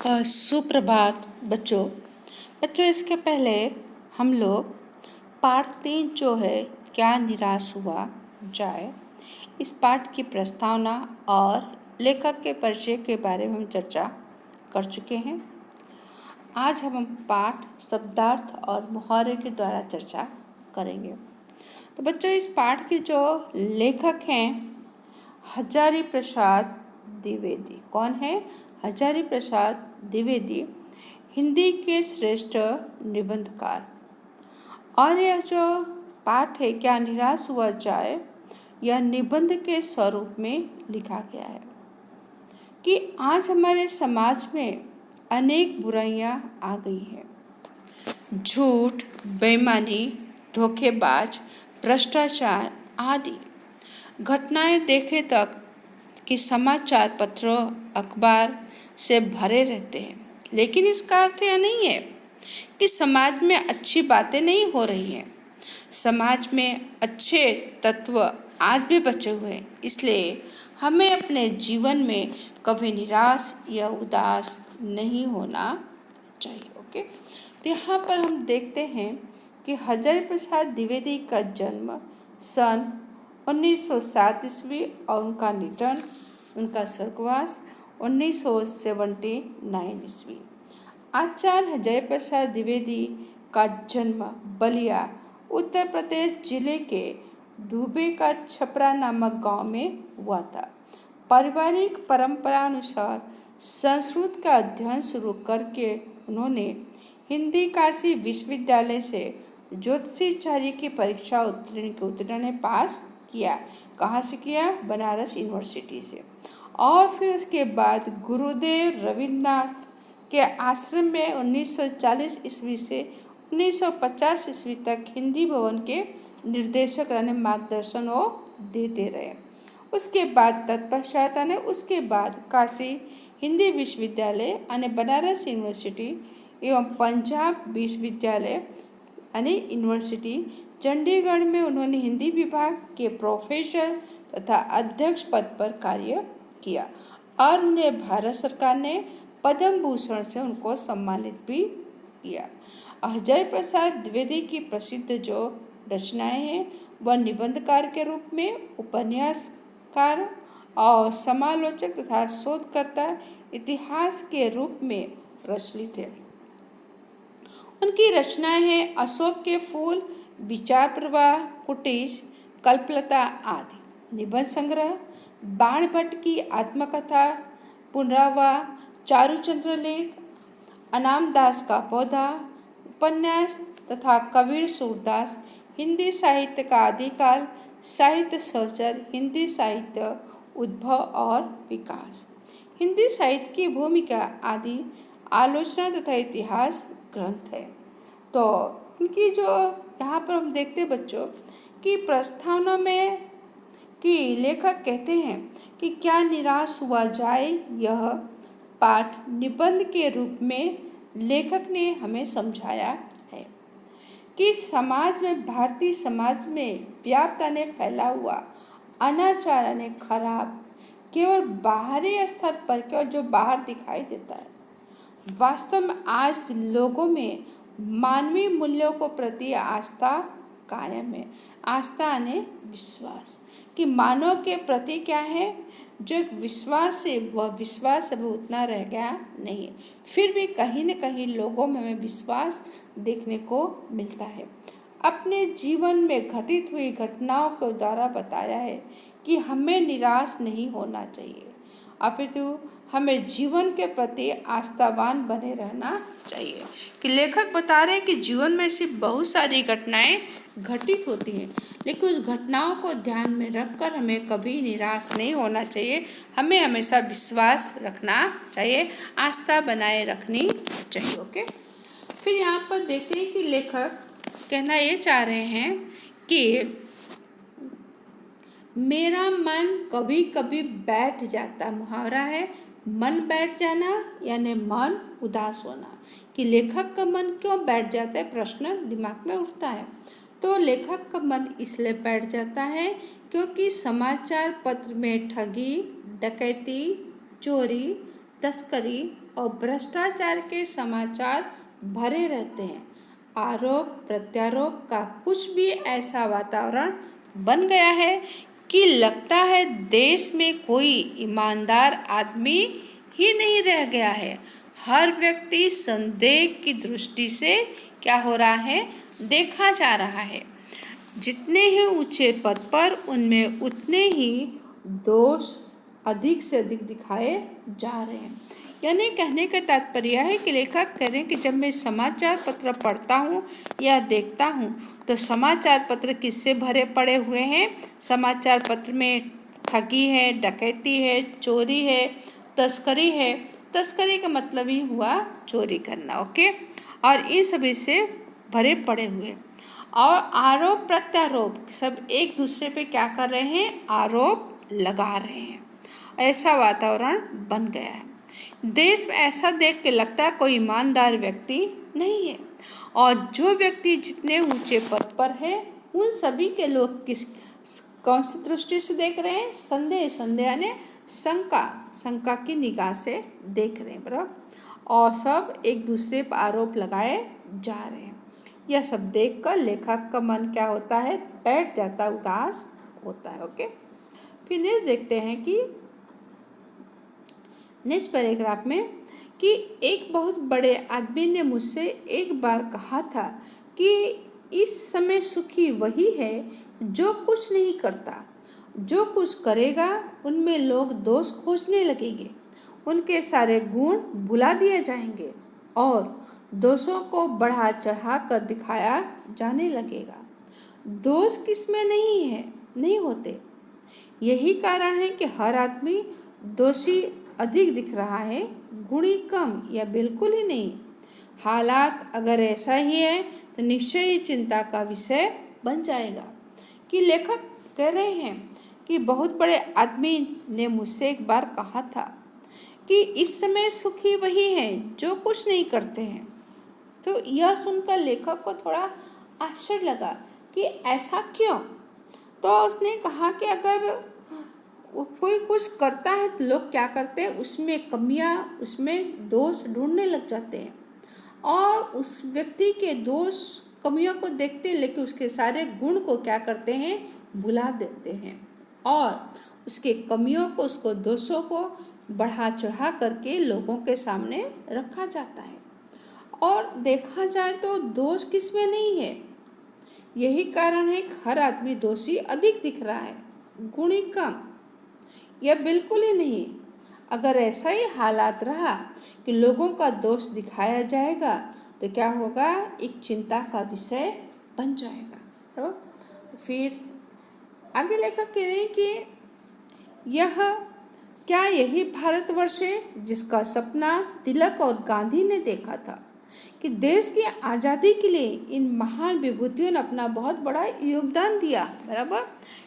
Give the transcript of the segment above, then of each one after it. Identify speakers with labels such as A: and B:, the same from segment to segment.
A: सुप्रभात बच्चों इसके पहले हम लोग पाठ 3 जो है क्या निराश हुआ जाए, इस पाठ की प्रस्तावना और लेखक के परिचय के बारे में हम चर्चा कर चुके हैं। आज हम पाठ शब्दार्थ और मुहावरे के द्वारा चर्चा करेंगे। तो बच्चों इस पाठ के जो लेखक हैं हजारी प्रसाद द्विवेदी। कौन है? हजारी प्रसाद द्विवेदी हिंदी के श्रेष्ठ निबंधकार। और यह जो पाठ है क्या निराश हुआ जाए, यह निबंध के स्वरूप में लिखा गया है कि आज हमारे समाज में अनेक बुराइयां आ गई हैं। झूठ, बेईमानी, धोखेबाज, भ्रष्टाचार आदि घटनाएं देखे तक कि समाचार पत्रों अखबार से भरे रहते हैं, लेकिन इसका अर्थ यह नहीं है कि समाज में अच्छी बातें नहीं हो रही हैं। समाज में अच्छे तत्व आज भी बचे हुए हैं, इसलिए हमें अपने जीवन में कभी निराश या उदास नहीं होना चाहिए। ओके, तो यहाँ पर हम देखते हैं कि हजारी प्रसाद द्विवेदी का जन्म सन 1907 ईस्वी और उनका निधन, उनका स्वर्गवास 1979 ईस्वी। आचार्य हजारी प्रसाद द्विवेदी का जन्म बलिया उत्तर प्रदेश जिले के दुबे का छपरा नामक गांव में हुआ था। पारिवारिक परंपरा अनुसार संस्कृत का अध्ययन शुरू करके उन्होंने हिंदी काशी विश्वविद्यालय से ज्योतिषाचार्य की परीक्षा उत्तीर्ण पास किया। कहाँ से किया? बनारस यूनिवर्सिटी से। और फिर उसके बाद गुरुदेव रविन्द्रनाथ के आश्रम में 1940 ईस्वी से 1950 ईस्वी तक हिंदी भवन के निर्देशक रहने, मार्गदर्शन वो देते रहे। उसके बाद तत्पश्चात उसके बाद काशी हिंदी विश्वविद्यालय यानी बनारस यूनिवर्सिटी एवं पंजाब विश्वविद्यालय यानी यूनिवर्सिटी चंडीगढ़ में उन्होंने हिंदी विभाग के प्रोफेसर तथा अध्यक्ष पद पर कार्य किया और उन्हें भारत सरकार ने पद्म भूषण से उनको सम्मानित भी किया। हजारी प्रसाद द्विवेदी की प्रसिद्ध जो रचनाएं हैं वह निबंधकार के रूप में, उपन्यासकार और समालोचक तथा शोधकर्ता इतिहास के रूप में प्रचलित है। उनकी रचनाएं हैं अशोक के फूल, विचार प्रवाह, कुटीज, कल्पलता आदि। निबंध संग्रह बाण भट्ट की आत्मकथा, पुनरावाह, चारुचंद्र लेख, अनाम दास का पौधा, उपन्यास तथा कबीर सूरदास, हिंदी साहित्य का आदिकाल, साहित्य सर्जर, हिंदी साहित्य उद्भव और विकास, हिंदी साहित्य की भूमिका आदि आलोचना तथा इतिहास ग्रंथ है। तो इनकी जो यहाँ पर हम देखते बच्चों कि प्रस्तावना में कि लेखक कहते हैं कि क्या निराश हुआ जाए, यह पाठ निबंध के रूप में लेखक ने हमें समझाया है कि समाज में, भारतीय समाज में व्याप्त ने फैला हुआ अनाचार ने खराब केवल बाहरी स्तर पर, केवल जो बाहर दिखाई देता है, वास्तव में आज लोगों में मानवीय मूल्यों को प्रति आस्था कायम है। आस्था ने विश्वास कि मानव के प्रति क्या है, जो एक विश्वास है वह विश्वास अभी उतना रह गया नहीं है। फिर भी कहीं न कहीं लोगों में हमें विश्वास देखने को मिलता है। अपने जीवन में घटित हुई घटनाओं के द्वारा बताया है कि हमें निराश नहीं होना चाहिए, अपितु हमें जीवन के प्रति आस्थावान बने रहना चाहिए। कि लेखक बता रहे हैं कि जीवन में ऐसी बहुत सारी घटनाएं घटित होती हैं, लेकिन उस घटनाओं को ध्यान में रखकर हमें कभी निराश नहीं होना चाहिए। हमें हमेशा विश्वास रखना चाहिए, आस्था बनाए रखनी चाहिए। ओके, फिर यहाँ पर देखते हैं कि लेखक कहना ये चाह रहे हैं कि मेरा मन कभी कभी बैठ जाता, मुहावरा है मन बैठ जाना यानी मन उदास होना। कि लेखक का मन क्यों बैठ जाता है, प्रश्न दिमाग में उठता है। तो लेखक का मन इसलिए बैठ जाता है क्योंकि समाचार पत्र में ठगी, डकैती, चोरी, तस्करी और भ्रष्टाचार के समाचार भरे रहते हैं। आरोप प्रत्यारोप का कुछ भी ऐसा वातावरण बन गया है कि लगता है देश में कोई ईमानदार आदमी ही नहीं रह गया है। हर व्यक्ति संदेह की दृष्टि से क्या हो रहा है, देखा जा रहा है। जितने ही ऊंचे पद पर उनमें उतने ही दोष अधिक से अधिक दिखाए जा रहे हैं। यानी कहने का तात्पर्य है कि लेखक कह रहे हैं कि जब मैं समाचार पत्र पढ़ता हूँ या देखता हूँ तो समाचार पत्र किससे भरे पड़े हुए हैं। समाचार पत्र में ठगी है, डकैती है, चोरी है, तस्करी है। तस्करी का मतलब ही हुआ चोरी करना, ओके। और इन सभी से भरे पड़े हुए और आरोप प्रत्यारोप सब एक दूसरे पे क्या कर रहे हैं, आरोप लगा रहे हैं। ऐसा वातावरण बन गया है। देश में ऐसा देख के लगता है कोई ईमानदार व्यक्ति नहीं है। और जो व्यक्ति जितने ऊंचे पद पर है उन सभी के लोग कौन सी दृष्टि से देख रहे हैं, संदेह यानी शंका की निगाह से देख रहे हैं बराबर। और सब एक दूसरे पर आरोप लगाए जा रहे हैं। यह सब देखकर लेखक का मन क्या होता है, बैठ जाता, उदास होता है, ओके। फिर नेक्स्ट देखते हैं कि नेक्स्ट पैराग्राफ में कि एक बहुत बड़े आदमी ने मुझसे एक बार कहा था कि इस समय सुखी वही है जो कुछ नहीं करता। जो कुछ करेगा उनमें लोग दोष खोजने लगेंगे, उनके सारे गुण भुला दिए जाएंगे और दोषों को बढ़ा चढ़ा कर दिखाया जाने लगेगा। दोष किसमें नहीं होते। यही कारण है कि हर आदमी दोषी अधिक दिख रहा है, गुणी कम या बिल्कुल ही नहीं। हालात अगर ऐसा ही है तो निश्चय ही चिंता का विषय बन जाएगा। कि लेखक कह रहे हैं कि बहुत बड़े आदमी ने मुझसे एक बार कहा था कि इस समय सुखी वही हैं जो कुछ नहीं करते हैं। तो यह सुनकर लेखक को थोड़ा आश्चर्य लगा कि ऐसा क्यों। तो उसने कहा कि अगर कोई कुछ करता है तो लोग क्या करते हैं, उसमें कमियां, उसमें दोष ढूंढने लग जाते हैं और उस व्यक्ति के दोष कमियों को देखते हैं, लेकिन उसके सारे गुण को क्या करते हैं, भुला देते हैं और उसके कमियों को, उसको दोषों को बढ़ा चढ़ा करके लोगों के सामने रखा जाता है। और देखा जाए तो दोष किसमें नहीं है। यही कारण है कि हर आदमी दोषी अधिक दिख रहा है, गुणी कम या बिल्कुल ही नहीं। अगर ऐसा ही हालात रहा कि लोगों का दोष दिखाया जाएगा तो क्या होगा, एक चिंता का विषय बन जाएगा। तो फिर आगे लेखक कह रहे हैं कि क्या यही भारतवर्ष है जिसका सपना तिलक और गांधी ने देखा था कि देश की आज़ादी के लिए इन महान विभूतियों ने अपना बहुत बड़ा योगदान दिया, बराबर।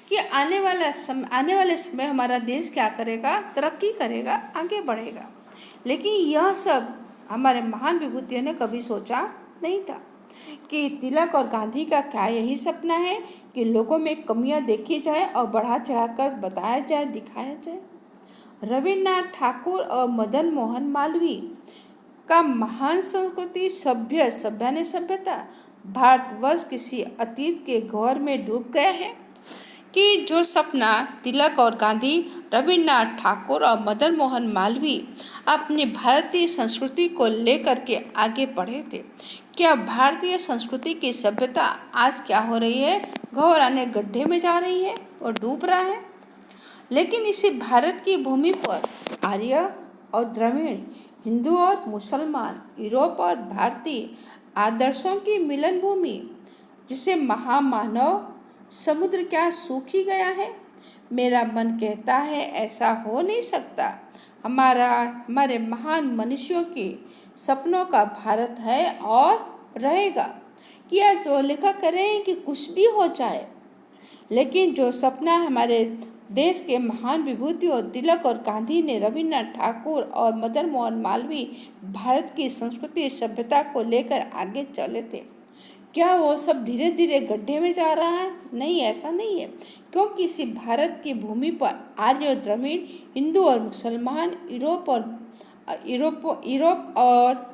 A: कि आने वाले समय हमारा देश क्या करेगा, तरक्की करेगा, आगे बढ़ेगा। लेकिन यह सब हमारे महान विभूतियों ने कभी सोचा नहीं था कि तिलक और गांधी का क्या यही सपना है कि लोगों में कमियां देखी जाए और बढ़ा चढ़ाकर बताया जाए, दिखाया जाए। रविन्द्रनाथ ठाकुर और मदन मोहन मालवीय का महान संस्कृति सभ्यता भारतवर्ष किसी अतीत के घोर में डूब गया है कि जो सपना तिलक और गांधी, रविन्द्रनाथ ठाकुर और मदन मोहन मालवीय अपनी भारतीय संस्कृति को लेकर के आगे बढ़े थे, क्या भारतीय संस्कृति की सभ्यता आज क्या हो रही है, घोराने गड्ढे में जा रही है और डूब रहा है। लेकिन इसी भारत की भूमि पर आर्य और द्रविड़, हिंदू और मुसलमान, यूरोप और भारतीय आदर्शों की मिलन भूमि, जिसे महामानव समुद्र क्या सूख ही गया है। मेरा मन कहता है ऐसा हो नहीं सकता। हमारे महान मनुष्यों के सपनों का भारत है और रहेगा। कि आज वो लेखक कह रहे हैं कि कुछ भी हो जाए, लेकिन जो सपना हमारे देश के महान विभूतियों तिलक और गांधी ने, रविन्द्रनाथ ठाकुर और मदन मोहन मालवीय भारत की संस्कृति सभ्यता को लेकर आगे चले थे, क्या वो सब धीरे धीरे गड्ढे में जा रहा है? नहीं, ऐसा नहीं है। क्योंकि इसी भारत की भूमि पर आर्य और द्रविड़, हिंदू और मुसलमान, यूरोप और यूरोप और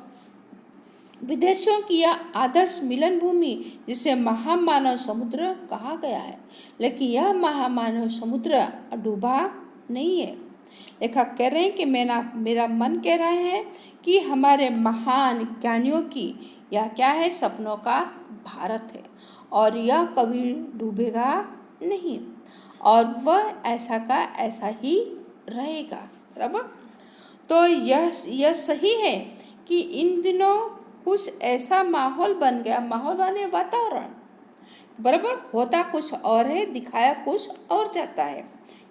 A: विदेशों की यह आदर्श मिलन भूमि जिसे महामानव समुद्र कहा गया है, लेकिन यह महामानव समुद्र डूबा नहीं है। लेखक कह रहे हैं कि मेरा मन कह रहा है कि हमारे महान ज्ञानियों की यह क्या है, सपनों का भारत है और यह कभी डूबेगा नहीं और वह ऐसा का ऐसा ही रहेगा। बराबर। तो यह सही है कि इन दिनों कुछ ऐसा माहौल बन गया, माहौल माने वातावरण, बराबर, होता कुछ और है, दिखाया कुछ और जाता है,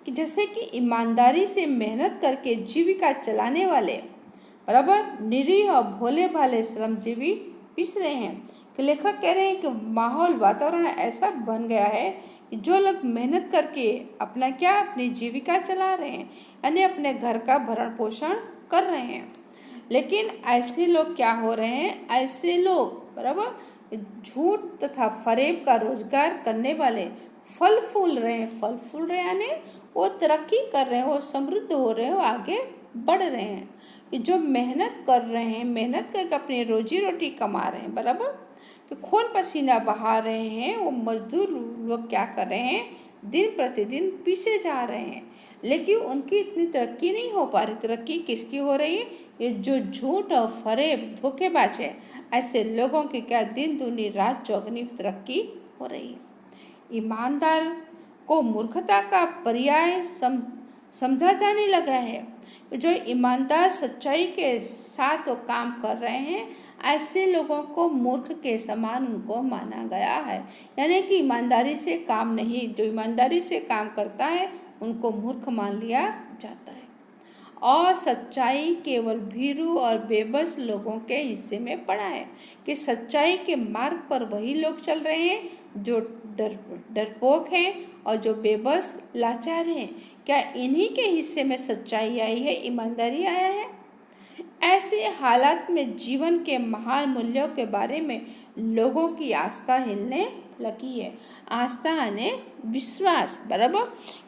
A: कि जैसे कि ईमानदारी से मेहनत करके जीविका चलाने वाले, बराबर, निरीह और भोले भाले श्रमजीवी पिस रहे हैं। कि लेखक कह रहे हैं कि माहौल वातावरण ऐसा बन गया है कि जो लोग मेहनत करके अपनी जीविका चला रहे हैं, यानी अपने घर का भरण पोषण कर रहे हैं, लेकिन ऐसे लोग क्या हो रहे हैं, ऐसे लोग, बराबर, झूठ तथा फरेब का रोजगार करने वाले फल फूल रहे हैं, यानी वो तरक्की कर रहे हैं, वो समृद्ध हो रहे हैं, वो आगे बढ़ रहे हैं। कि जो मेहनत कर रहे हैं, मेहनत करके अपनी रोजी रोटी कमा रहे हैं, बराबर, कि खून पसीना बहा रहे हैं, वो मजदूर लोग क्या कर रहे हैं, दिन प्रतिदिन पीछे जा रहे हैं, लेकिन उनकी इतनी तरक्की नहीं हो पा रही। तरक्की किसकी हो रही है, ये जो झूठ और फरेब धोखेबाज है, ऐसे लोगों की क्या दिन दूनी रात चौगनी तरक्की हो रही है। ईमानदार को मूर्खता का पर्याय समझा जाने लगा है। जो ईमानदार सच्चाई के साथ वो काम कर रहे हैं, ऐसे लोगों को मूर्ख के समान उनको माना गया है, यानी कि ईमानदारी से काम नहीं, जो ईमानदारी से काम करता है उनको मूर्ख मान लिया जाता है। और सच्चाई केवल भीरू और बेबस लोगों के हिस्से में पड़ा है, कि सच्चाई के मार्ग पर वही लोग चल रहे हैं जो डरपोक हैं और जो बेबस लाचार हैं। क्या इन्हीं के हिस्से में सच्चाई आई है, ईमानदारी आया है? ऐसे हालात में जीवन के महान मूल्यों के बारे में लोगों की आस्था हिलने लगी है। आस्था यानी विश्वास, बराबर,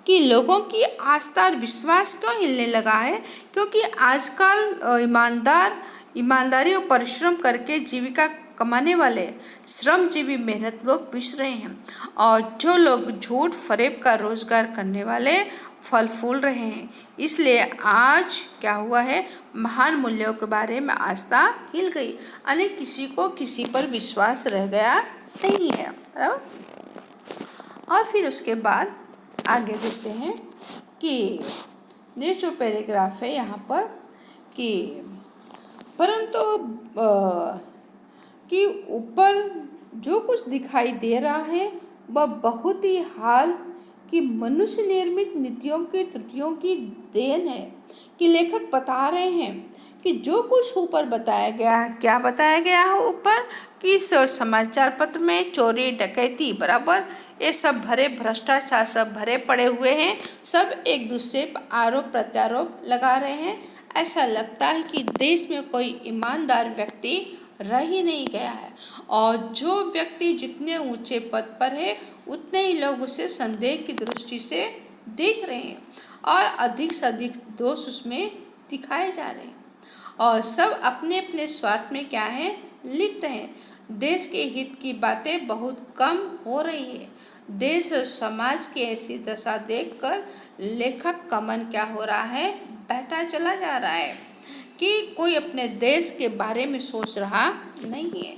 A: कि लोगों की आस्था और विश्वास क्यों हिलने लगा है, क्योंकि आजकल ईमानदारी और परिश्रम करके जीविका कमाने वाले श्रमजीवी मेहनत लोग पिस रहे हैं और जो लोग झूठ फरेब का रोजगार करने वाले फल फूल रहे हैं। इसलिए आज क्या हुआ है, महान मूल्यों के बारे में आस्था हिल गई, यानी किसी को किसी पर विश्वास रह गया नहीं है। और फिर उसके बाद आगे देखते हैं कि ये जो पैराग्राफ है यहाँ पर, कि परंतु कि ऊपर जो कुछ दिखाई दे रहा है वह बहुत ही हाल कि मनुष्य निर्मित नीतियों की त्रुटियों की देन है। कि लेखक बता रहे हैं कि जो कुछ ऊपर बताया गया है, क्या बताया गया है ऊपर, कि समाचार पत्र में चोरी डकैती, बराबर, ये सब भरे, भ्रष्टाचार सब भरे पड़े हुए हैं, सब एक दूसरे पर आरोप प्रत्यारोप लगा रहे हैं। ऐसा लगता है कि देश में कोई ईमानदार व्यक्ति रह ही नहीं गया है और जो व्यक्ति जितने ऊंचे पद पर है उतने ही लोग उसे संदेह की दृष्टि से देख रहे हैं और अधिक से अधिक दोष उसमें दिखाए जा रहे हैं और सब अपने अपने स्वार्थ में क्या है, लिप्त हैं। देश के हित की बातें बहुत कम हो रही है। देश और समाज की ऐसी दशा देखकर लेखक का मन क्या हो रहा है, बैठा चला जा रहा है कि कोई अपने देश के बारे में सोच रहा नहीं है।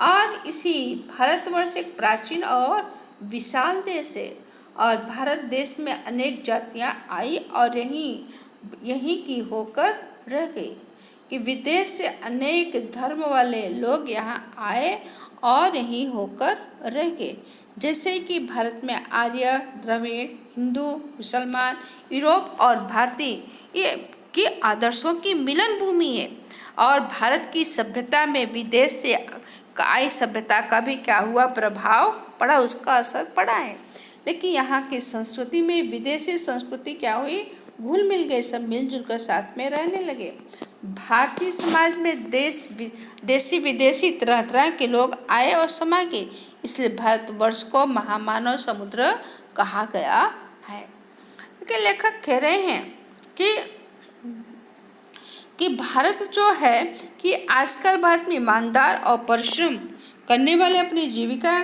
A: और इसी भारतवर्ष एक प्राचीन और विशाल देश है और भारत देश में अनेक जातियां आई और यहीं की होकर रह गई, कि विदेश से अनेक धर्म वाले लोग यहाँ आए और यहीं होकर रह गए। जैसे कि भारत में आर्य, द्रविड़, हिंदू, मुसलमान, यूरोप और भारतीय ये के आदर्शों की मिलन भूमि है और भारत की सभ्यता में विदेश से आई सभ्यता का भी क्या हुआ, प्रभाव पड़ा, उसका असर पड़ा है। लेकिन यहाँ की संस्कृति में विदेशी संस्कृति क्या हुई, घुल मिल गए, सब मिलजुल कर साथ में रहने लगे। भारतीय समाज में देशी विदेशी तरह तरह के लोग आए और समा गए, इसलिए भारतवर्ष को महामानव समुद्र कहा गया है। लेकिन लेखक कह रहे हैं कि कि भारत जो है कि आजकल भारत में ईमानदार और परिश्रम करने वाले अपनी जीविका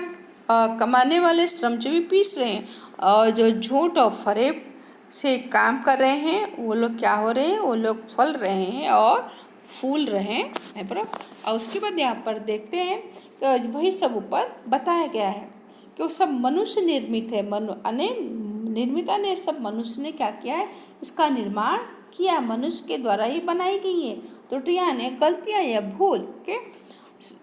A: कमाने वाले श्रमजीवी पीस रहे हैं, और जो झूठ और फरेब से काम कर रहे हैं वो लोग क्या हो रहे हैं, वो लोग फल रहे हैं और फूल रहे हैं बराबर। और उसके बाद यहाँ पर देखते हैं कि वही सब ऊपर बताया गया है कि वो सब मनुष्य निर्मित है। निर्मिता ने सब मनुष्य ने क्या किया है, इसका निर्माण किया, मनुष्य के द्वारा ही बनाई गई है। त्रुटियां ने, गलतियां या भूल के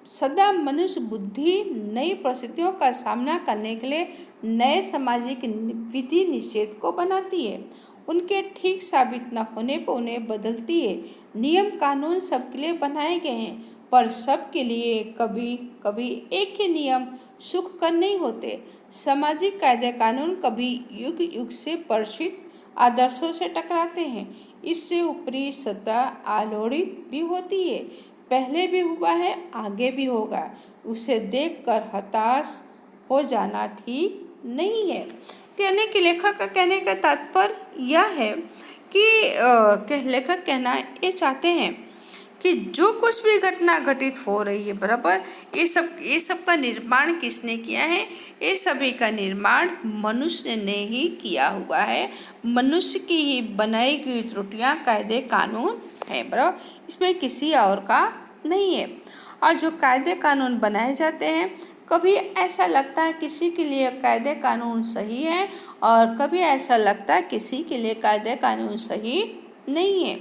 A: सदा मनुष्य बुद्धि नई परिस्थितियों का सामना करने के लिए नए सामाजिक विधि निषेध को बनाती है। उनके ठीक साबित न होने पर उन्हें बदलती है। नियम कानून सबके लिए बनाए गए हैं, पर सबके लिए कभी कभी एक ही नियम सुख कर नहीं होते। सामाजिक कायदे कानून कभी युग युग से परिचित आदर्शों से टकराते हैं। इससे ऊपरी सतह आलोड़ित भी होती है, पहले भी हुआ है, आगे भी होगा। उसे देखकर हताश हो जाना ठीक नहीं है। कहने की लेखक का कहने का तात्पर्य यह है कि लेखक कहना ये चाहते हैं कि जो कुछ भी घटना घटित हो रही है बराबर, ये सब का निर्माण किसने किया है, ये सभी का निर्माण मनुष्य ने ही किया हुआ है। मनुष्य की ही बनाई गई त्रुटियां कायदे कानून है बराबर, इसमें किसी और का नहीं है। और जो कायदे कानून बनाए जाते हैं, कभी ऐसा लगता है किसी के लिए कायदे कानून सही है और कभी ऐसा लगता है किसी के लिए कायदे कानून सही नहीं है।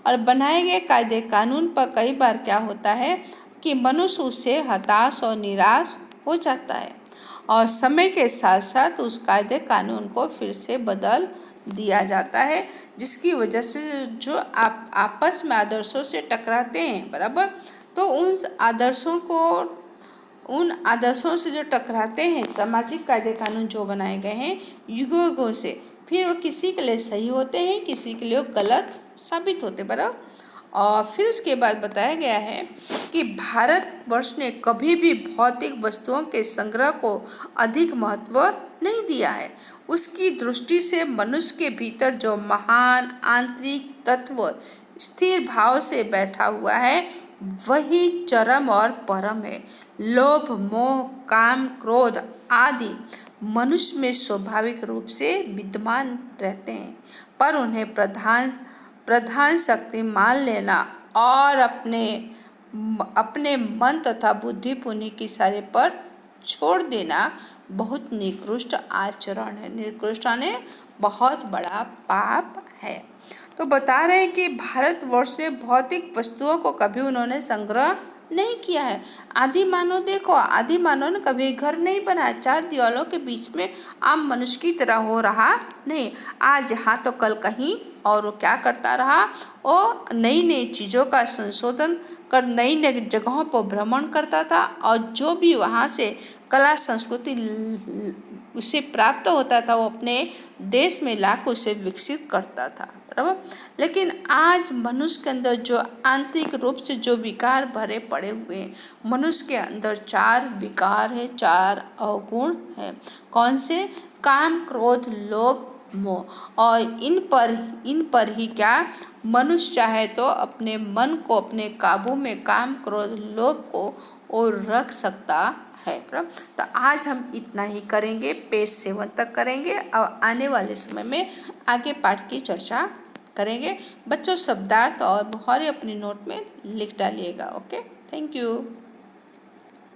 A: और बनाए गए कायदे कानून पर कई बार क्या होता है कि मनुष्य उससे हताश और निराश हो जाता है, और समय के साथ साथ उस कायदे कानून को फिर से बदल दिया जाता है, जिसकी वजह से जो आपस में आदर्शों से टकराते हैं बराबर, तो उन आदर्शों से जो टकराते हैं, सामाजिक कायदे कानून जो बनाए गए हैं युगों युगों से, फिर वो किसी के लिए सही होते हैं, किसी के लिए गलत साबित होते बराबर। और फिर उसके बाद बताया गया है कि भारतवर्ष ने कभी भी भौतिक वस्तुओं के संग्रह को अधिक महत्व नहीं दिया है। उसकी दृष्टि से मनुष्य के भीतर जो महान आंतरिक तत्व स्थिर भाव से बैठा हुआ है, वही चरम और परम है। लोभ, मोह, काम, क्रोध आदि मनुष्य में स्वाभाविक रूप से विद्यमान रहते हैं, पर उन्हें प्रधान शक्ति मान लेना और अपने मन तथा बुद्धि पुण्य की सारे पर छोड़ देना बहुत निकृष्ट आचरण है। निकृष्ट ने बहुत बड़ा पाप है। तो बता रहे हैं कि भारतवर्ष में भौतिक वस्तुओं को कभी उन्होंने संग्रह नहीं किया है। आदि मानव देखो, आदि मानव ने कभी घर नहीं बनाया, चार दीवारों के बीच में आम मनुष्य की तरह हो रहा नहीं। आज यहाँ तो कल कहीं, और वो क्या करता रहा, वो नई नई चीज़ों का संशोधन कर नई नई जगहों पर भ्रमण करता था, और जो भी वहाँ से कला संस्कृति उसे प्राप्त होता था, वो अपने देश में लाकर उसे विकसित करता था बराबर। लेकिन आज मनुष्य के अंदर जो आंतरिक रूप से जो विकार भरे पड़े हुए हैं, मनुष्य के अंदर चार विकार है, चार अवगुण है। कौन से? काम, क्रोध, लोभ, मोह। और इन पर ही क्या मनुष्य चाहे तो अपने मन को अपने काबू में काम, क्रोध, लोभ को और रख सकता है। तो आज हम इतना ही करेंगे, पेज 7 तक करेंगे, और आने वाले समय में आगे पाठ की चर्चा करेंगे। बच्चों शब्दार्थ और मुहावरे अपनी नोट में लिख डालिएगा। Okay, thank you.